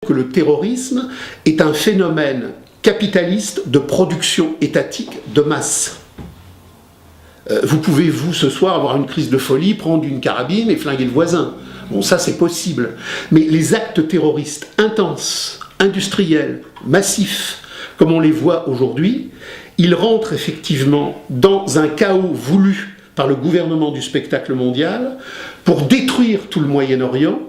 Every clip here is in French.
Que le terrorisme est un phénomène capitaliste de production étatique de masse. Vous pouvez, vous, ce soir, avoir une crise de folie, prendre une carabine et flinguer le voisin. Bon, ça, c'est possible. Mais les actes terroristes intenses, industriels, massifs, comme on les voit aujourd'hui, ils rentrent effectivement dans un chaos voulu par le gouvernement du spectacle mondial pour détruire tout le Moyen-Orient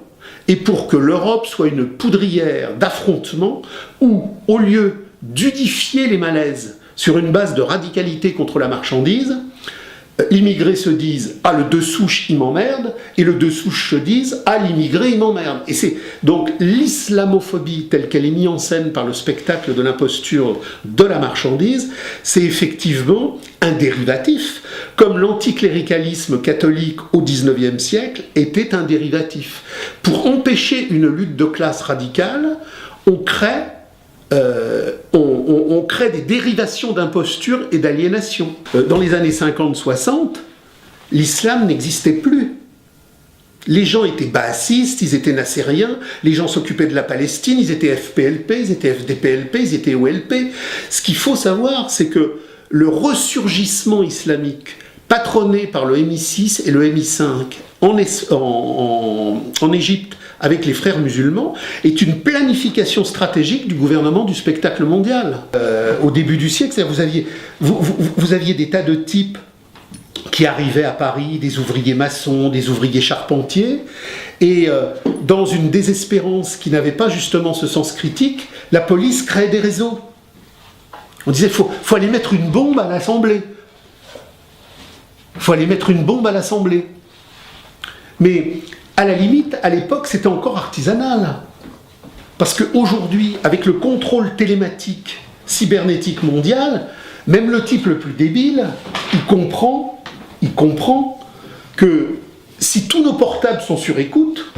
et pour que l'Europe soit une poudrière d'affrontement où, au lieu d'unifier les malaises sur une base de radicalité contre la marchandise, l'immigré se dise « Ah, le de souche, il m'emmerde » et le de souche se dise « Ah, l'immigré, il m'emmerde ». Et c'est donc l'islamophobie telle qu'elle est mise en scène par le spectacle de l'imposture de la marchandise, c'est effectivement un dérivatif, comme l'anticléricalisme catholique au XIXe siècle était un dérivatif. Pour empêcher une lutte de classe radicale, on crée des dérivations d'imposture et d'aliénation. Dans les années 50-60, l'islam n'existait plus. Les gens étaient baasistes, ils étaient nassériens, les gens s'occupaient de la Palestine, ils étaient FPLP, ils étaient FDPLP, ils étaient OLP. Ce qu'il faut savoir, c'est que le ressurgissement islamique, patronné par le MI6 et le MI5 en Égypte, avec les frères musulmans, est une planification stratégique du gouvernement du spectacle mondial. Au début du siècle, vous aviez des tas de types qui arrivaient à Paris, des ouvriers maçons, des ouvriers charpentiers, et dans une désespérance qui n'avait pas justement ce sens critique, la police créait des réseaux. On disait, faut aller mettre une bombe à l'Assemblée. Faut aller mettre une bombe à l'Assemblée. Mais à la limite, à l'époque, c'était encore artisanal. Parce qu'aujourd'hui, avec le contrôle télématique, cybernétique mondial, même le type le plus débile, il comprend que si tous nos portables sont sur écoute,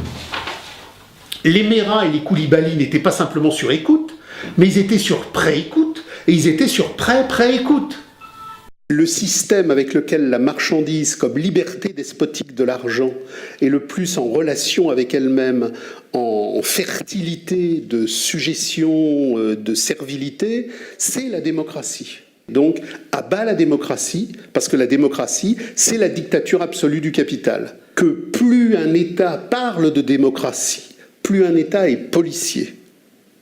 les Mera et les Koulibaly n'étaient pas simplement sur écoute, mais ils étaient sur pré-écoute, et ils étaient sur pré-écoute. Le système avec lequel la marchandise, comme liberté despotique de l'argent, est le plus en relation avec elle-même, en fertilité de suggestion, de servilité, c'est la démocratie. Donc, à bas la démocratie, parce que la démocratie, c'est la dictature absolue du capital. Que plus un État parle de démocratie, plus un État est policier.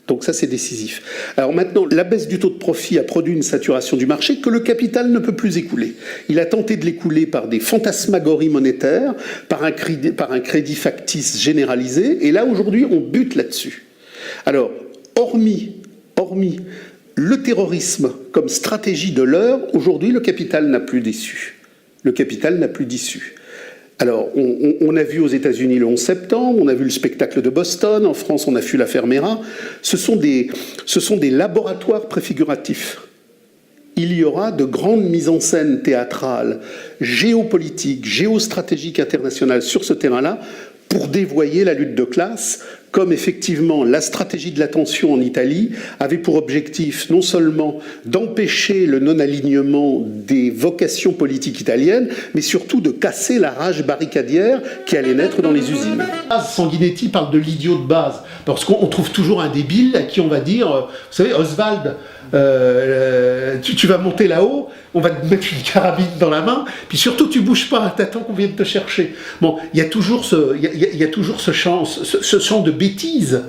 Donc ça, c'est décisif. Alors maintenant, la baisse du taux de profit a produit une saturation du marché que le capital ne peut plus écouler. Il a tenté de l'écouler par des fantasmagories monétaires, par un crédit factice généralisé, et là, aujourd'hui, on bute là-dessus. Alors, hormis le terrorisme comme stratégie de l'heure, aujourd'hui, le capital n'a plus d'issue. Le capital n'a plus d'issue. Alors, on a vu aux États-Unis le 11 septembre, on a vu le spectacle de Boston, en France, on a vu l'affaire Mera. Ce sont des laboratoires préfiguratifs. Il y aura de grandes mises en scène théâtrales, géopolitiques, géostratégiques internationales sur ce terrain-là pour dévoyer la lutte de classe, comme effectivement la stratégie de l'attention en Italie avait pour objectif non seulement d'empêcher le non-alignement des vocations politiques italiennes, mais surtout de casser la rage barricadière qui allait naître dans les usines. Sanguinetti parle de l'idiot de base, parce qu'on trouve toujours un débile à qui on va dire, vous savez, Oswald, tu vas monter là-haut, on va te mettre une carabine dans la main, puis surtout tu bouges pas, t'attends qu'on vienne te chercher. Bon, il y a toujours ce champ de bêtises,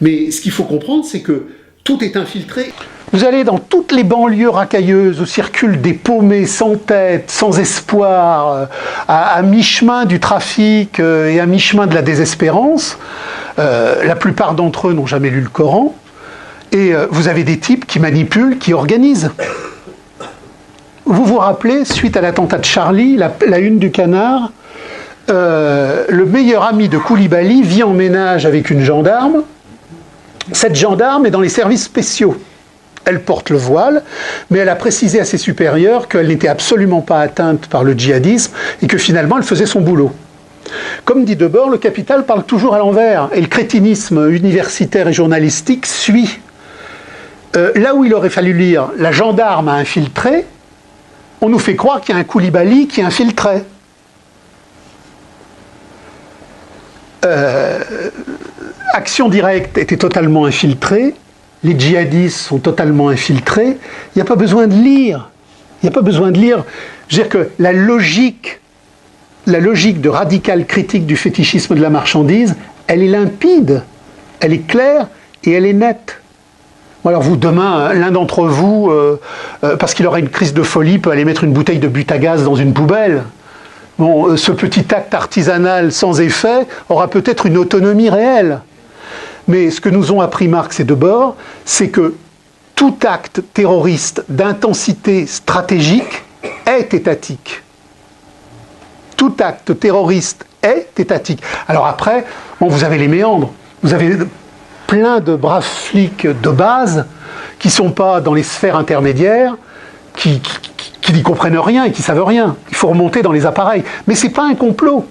mais ce qu'il faut comprendre, c'est que tout est infiltré. Vous allez dans toutes les banlieues racailleuses où circulent des paumés sans tête, sans espoir, à mi-chemin du trafic et à mi-chemin de la désespérance. La plupart d'entre eux n'ont jamais lu le Coran. Et vous avez des types qui manipulent, qui organisent. Vous vous rappelez, suite à l'attentat de Charlie, la une du Canard, le meilleur ami de Koulibaly vit en ménage avec une gendarme. Cette gendarme est dans les services spéciaux. Elle porte le voile, mais elle a précisé à ses supérieurs qu'elle n'était absolument pas atteinte par le djihadisme et que finalement elle faisait son boulot. Comme dit Debord, le capital parle toujours à l'envers et le crétinisme universitaire et journalistique suit. Là où il aurait fallu lire « La gendarme a infiltré », on nous fait croire qu'il y a un Koulibaly qui infiltrait. Action Directe était totalement infiltrée, les djihadistes sont totalement infiltrés, il n'y a pas besoin de lire. Il n'y a pas besoin de lire. Je veux dire que la logique de radical critique du fétichisme de la marchandise, elle est limpide, elle est claire et elle est nette. Alors vous, demain, l'un d'entre vous, parce qu'il aura une crise de folie, peut aller mettre une bouteille de but à gaz dans une poubelle. Bon, ce petit acte artisanal sans effet aura peut-être une autonomie réelle. Mais ce que nous ont appris Marx et Debord, c'est que tout acte terroriste d'intensité stratégique est étatique. Tout acte terroriste est étatique. Alors après, bon, vous avez les méandres. Vous avez plein de braves flics de base qui ne sont pas dans les sphères intermédiaires, qui n'y comprennent rien et qui ne savent rien. Il faut remonter dans les appareils. Mais ce n'est pas un complot.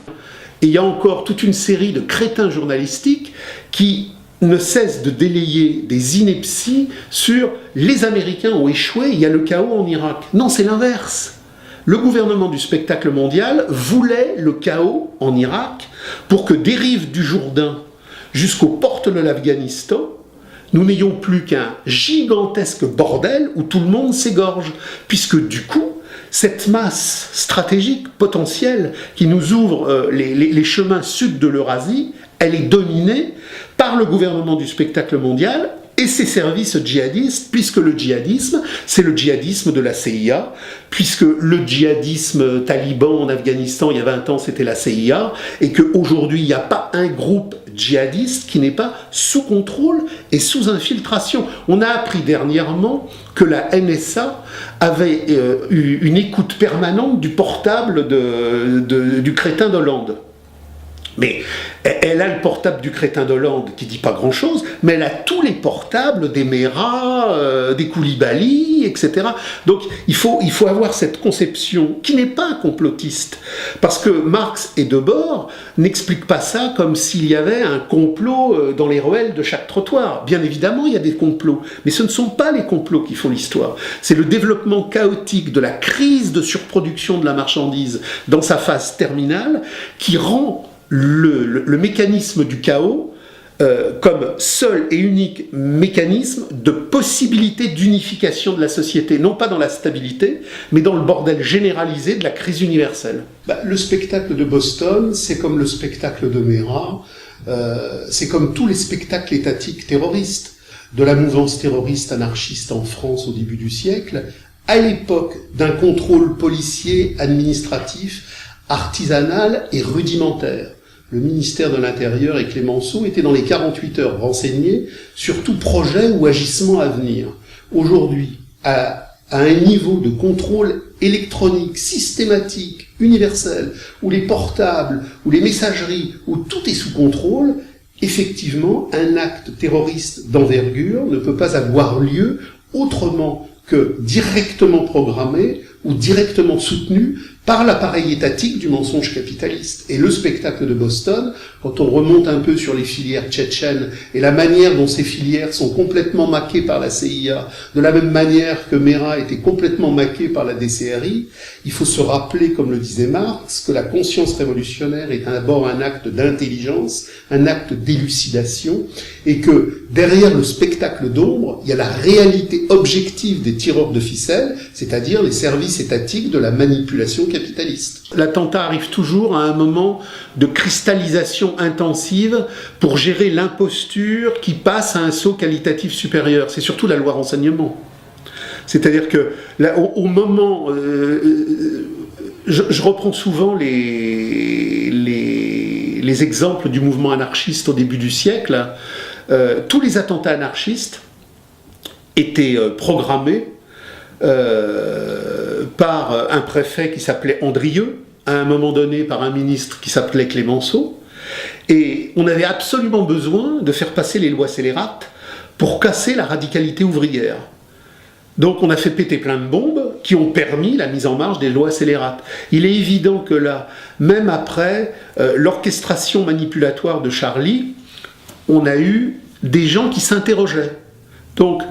Et il y a encore toute une série de crétins journalistiques qui ne cessent de délayer des inepties sur les Américains ont échoué, il y a le chaos en Irak. Non, c'est l'inverse. Le gouvernement du spectacle mondial voulait le chaos en Irak pour que des rives du Jourdain jusqu'aux portes de l'Afghanistan, nous n'ayons plus qu'un gigantesque bordel où tout le monde s'égorge, puisque du coup, cette masse stratégique potentielle qui nous ouvre les chemins sud de l'Eurasie, elle est dominée par le gouvernement du spectacle mondial et ses services djihadistes, puisque le djihadisme, c'est le djihadisme de la CIA, puisque le djihadisme taliban en Afghanistan, il y a 20 ans, c'était la CIA, et qu'aujourd'hui, il n'y a pas un groupe djihadiste qui n'est pas sous contrôle et sous infiltration. On a appris dernièrement que la NSA avait eu une écoute permanente du portable du crétin d'Hollande. Mais elle a le portable du crétin d'Hollande qui dit pas grand-chose, mais elle a tous les portables des Mera, des Koulibaly, etc. Donc il faut avoir cette conception qui n'est pas complotiste, parce que Marx et Debord n'expliquent pas ça comme s'il y avait un complot dans les ruelles de chaque trottoir. Bien évidemment, il y a des complots, mais ce ne sont pas les complots qui font l'histoire. C'est le développement chaotique de la crise de surproduction de la marchandise dans sa phase terminale qui rend le mécanisme du chaos comme seul et unique mécanisme de possibilité d'unification de la société, non pas dans la stabilité, mais dans le bordel généralisé de la crise universelle. Le spectacle de Boston, c'est comme le spectacle de Mera, c'est comme tous les spectacles étatiques terroristes, de la mouvance terroriste anarchiste en France au début du siècle, à l'époque d'un contrôle policier, administratif, artisanal et rudimentaire. Le ministère de l'Intérieur et Clémenceau étaient dans les 48 heures renseignés sur tout projet ou agissement à venir. Aujourd'hui, à un niveau de contrôle électronique, systématique, universel, où les portables, où les messageries, où tout est sous contrôle, effectivement, un acte terroriste d'envergure ne peut pas avoir lieu autrement que directement programmé ou directement soutenu par l'appareil étatique du mensonge capitaliste. Et le spectacle de Boston, quand on remonte un peu sur les filières tchétchènes et la manière dont ces filières sont complètement maquées par la CIA, de la même manière que Mera était complètement maquée par la DCRI, il faut se rappeler, comme le disait Marx, que la conscience révolutionnaire est d'abord un acte d'intelligence, un acte d'élucidation, et que derrière le spectacle d'ombre, il y a la réalité objective des tireurs de ficelles, c'est-à-dire les services étatiques de la manipulation capitaliste. L'attentat arrive toujours à un moment de cristallisation intensive pour gérer l'imposture qui passe à un saut qualitatif supérieur. C'est surtout la loi renseignement. C'est-à-dire que là, au moment... je reprends souvent les exemples du mouvement anarchiste au début du siècle. Tous les attentats anarchistes étaient programmés par un préfet qui s'appelait Andrieux, à un moment donné par un ministre qui s'appelait Clémenceau, et on avait absolument besoin de faire passer les lois scélérates pour casser la radicalité ouvrière. Donc on a fait péter plein de bombes qui ont permis la mise en marche des lois scélérates. Il est évident que là, même après l'orchestration manipulatoire de Charlie, on a eu des gens qui s'interrogeaient. Donc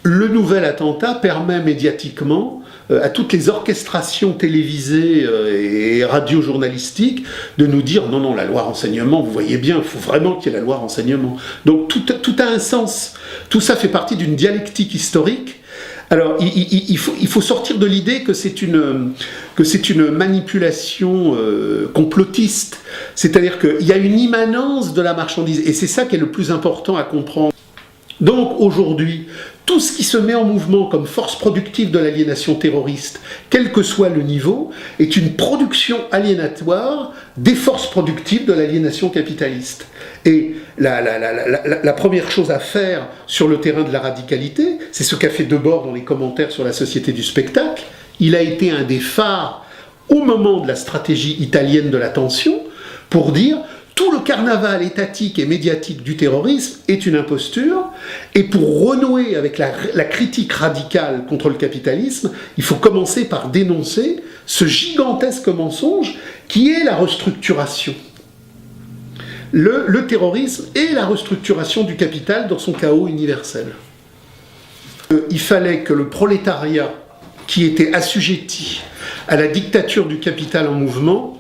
le nouvel attentat permet médiatiquement à toutes les orchestrations télévisées et radiojournalistiques de nous dire non, non, la loi renseignement, vous voyez bien, il faut vraiment qu'il y ait la loi renseignement. Donc tout a un sens. Tout ça fait partie d'une dialectique historique. Alors il faut sortir de l'idée que c'est une manipulation complotiste. C'est-à-dire qu'il y a une immanence de la marchandise. Et c'est ça qui est le plus important à comprendre. Donc aujourd'hui, tout ce qui se met en mouvement comme force productive de l'aliénation terroriste, quel que soit le niveau, est une production aliénatoire des forces productives de l'aliénation capitaliste. Et la première chose à faire sur le terrain de la radicalité, c'est ce qu'a fait Debord dans les commentaires sur la société du spectacle. Il a été un des phares au moment de la stratégie italienne de la tension pour dire tout le carnaval étatique et médiatique du terrorisme est une imposture, et pour renouer avec la critique radicale contre le capitalisme, il faut commencer par dénoncer ce gigantesque mensonge qui est la restructuration. Le terrorisme est la restructuration du capital dans son chaos universel. Il fallait que le prolétariat, qui était assujetti à la dictature du capital en mouvement,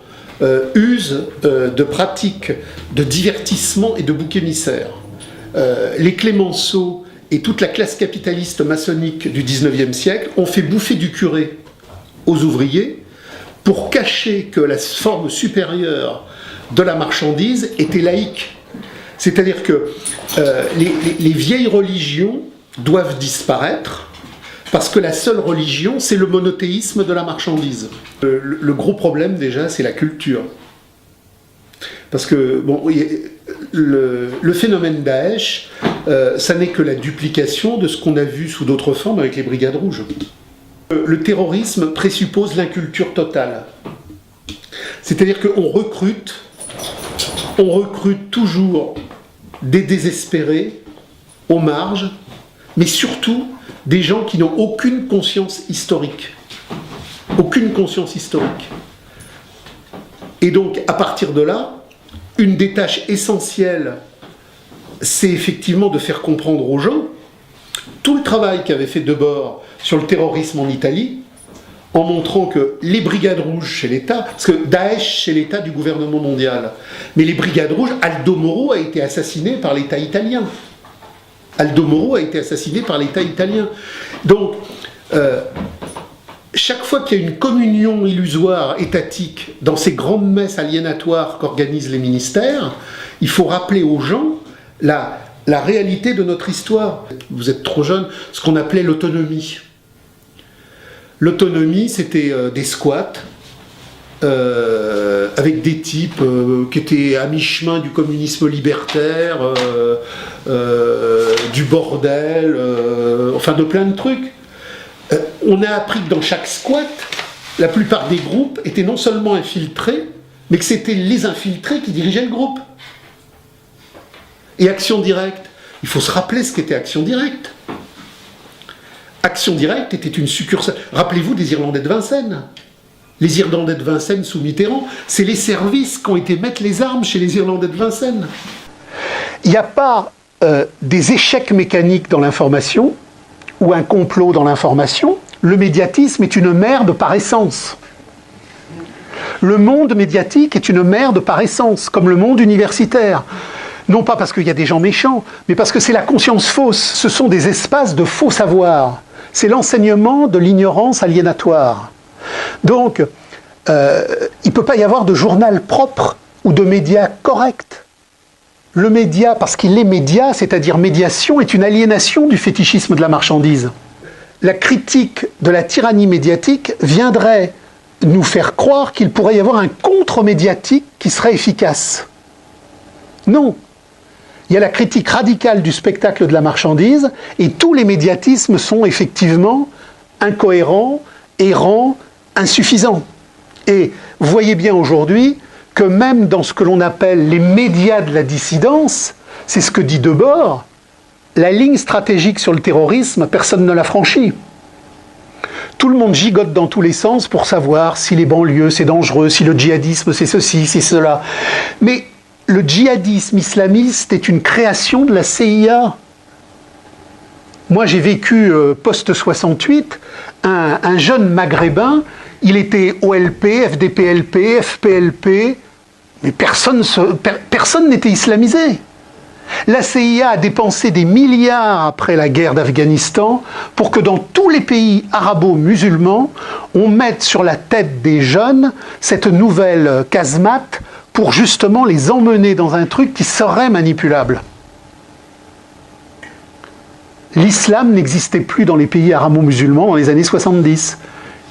use de pratiques de divertissement et de bouc émissaire. Les Clémenceau et toute la classe capitaliste maçonnique du XIXe siècle ont fait bouffer du curé aux ouvriers pour cacher que la forme supérieure de la marchandise était laïque. C'est-à-dire que les vieilles religions doivent disparaître parce que la seule religion, c'est le monothéisme de la marchandise. Le gros problème, déjà, c'est la culture. Parce que, bon, le phénomène Daesh, ça n'est que la duplication de ce qu'on a vu sous d'autres formes avec les Brigades Rouges. Le terrorisme présuppose l'inculture totale. C'est-à-dire qu'on recrute toujours des désespérés aux marges, mais surtout des gens qui n'ont aucune conscience historique. Aucune conscience historique. Et donc, à partir de là, une des tâches essentielles, c'est effectivement de faire comprendre aux gens tout le travail qu'avait fait Debord sur le terrorisme en Italie, en montrant que les Brigades Rouges chez l'État, parce que Daesh chez l'État du gouvernement mondial, mais les Brigades Rouges, Aldo Moro a été assassiné par l'État italien. Aldo Moro a été assassiné par l'État italien. Donc, chaque fois qu'il y a une communion illusoire étatique dans ces grandes messes aliénatoires qu'organisent les ministères, il faut rappeler aux gens la réalité de notre histoire. Vous êtes trop jeune, ce qu'on appelait l'autonomie. L'autonomie, c'était des squats, avec des types qui étaient à mi-chemin du communisme libertaire, du bordel, enfin de plein de trucs. On a appris que dans chaque squat, la plupart des groupes étaient non seulement infiltrés, mais que c'était les infiltrés qui dirigeaient le groupe. Et Action Directe, il faut se rappeler ce qu'était Action Directe. Action Directe était une succursale. Rappelez-vous des Irlandais de Vincennes. Les Irlandais de Vincennes sous Mitterrand, c'est les services qui ont été mettre les armes chez les Irlandais de Vincennes. Il n'y a pas des échecs mécaniques dans l'information ou un complot dans l'information. Le médiatisme est une merde par essence. Le monde médiatique est une merde par essence, comme le monde universitaire. Non pas parce qu'il y a des gens méchants, mais parce que c'est la conscience fausse. Ce sont des espaces de faux savoir. C'est l'enseignement de l'ignorance aliénatoire. Donc, il ne peut pas y avoir de journal propre ou de média correct. Le média, parce qu'il est média, c'est-à-dire médiation, est une aliénation du fétichisme de la marchandise. La critique de la tyrannie médiatique viendrait nous faire croire qu'il pourrait y avoir un contre-médiatique qui serait efficace. Non. Il y a la critique radicale du spectacle de la marchandise, et tous les médiatismes sont effectivement incohérents, errants, insuffisants. Et vous voyez bien aujourd'hui que même dans ce que l'on appelle les médias de la dissidence, c'est ce que dit Debord, la ligne stratégique sur le terrorisme, personne ne l'a franchie. Tout le monde gigote dans tous les sens pour savoir si les banlieues c'est dangereux, si le djihadisme c'est ceci, c'est cela. Mais le djihadisme islamiste est une création de la CIA. Moi, j'ai vécu post-68, un jeune maghrébin, il était OLP, FDPLP, FPLP, mais personne n'était islamisé. La CIA a dépensé des milliards après la guerre d'Afghanistan pour que dans tous les pays arabo-musulmans, on mette sur la tête des jeunes cette nouvelle casemate pour justement les emmener dans un truc qui serait manipulable. L'islam n'existait plus dans les pays arabo-musulmans dans les années 70.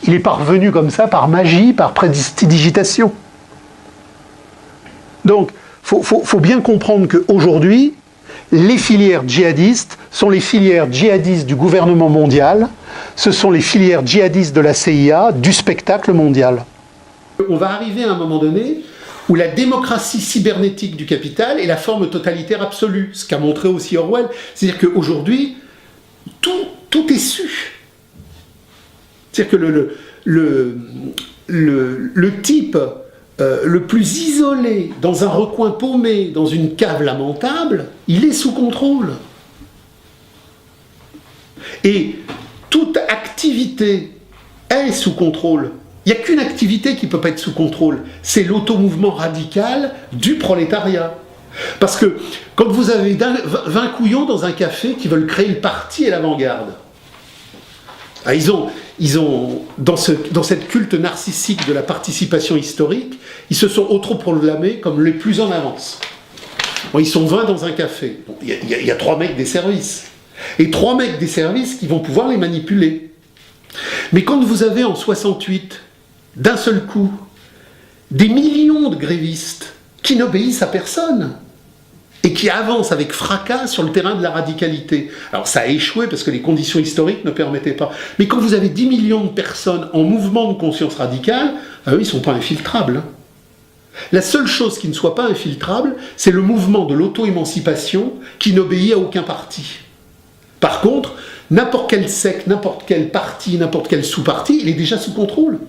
Il est parvenu comme ça par magie, par prestidigitation. Donc, faut bien comprendre qu'aujourd'hui, les filières djihadistes sont les filières djihadistes du gouvernement mondial, ce sont les filières djihadistes de la CIA, du spectacle mondial. On va arriver à un moment donné où la démocratie cybernétique du capital est la forme totalitaire absolue, ce qu'a montré aussi Orwell. C'est-à-dire qu'aujourd'hui, tout est su. C'est-à-dire que le type le plus isolé, dans un recoin paumé, dans une cave lamentable, il est sous contrôle. Et toute activité est sous contrôle. Il n'y a qu'une activité qui ne peut pas être sous contrôle, c'est l'automouvement radical du prolétariat. Parce que quand vous avez 20 couillons dans un café qui veulent créer le parti et l'avant-garde, ils ont dans cette culte narcissique de la participation historique, ils se sont autoproclamés comme les plus en avance. Bon, ils sont 20 dans un café. Il y a 3 mecs des services. Et 3 mecs des services qui vont pouvoir les manipuler. Mais quand vous avez en 68, d'un seul coup, des millions de grévistes qui n'obéissent à personne, et qui avance avec fracas sur le terrain de la radicalité. Alors ça a échoué parce que les conditions historiques ne permettaient pas. Mais quand vous avez 10 millions de personnes en mouvement de conscience radicale, eux, ils ne sont pas infiltrables. La seule chose qui ne soit pas infiltrable, c'est le mouvement de l'auto-émancipation qui n'obéit à aucun parti. Par contre, n'importe quel secte, n'importe quel parti, n'importe quel sous-parti, il est déjà sous contrôle.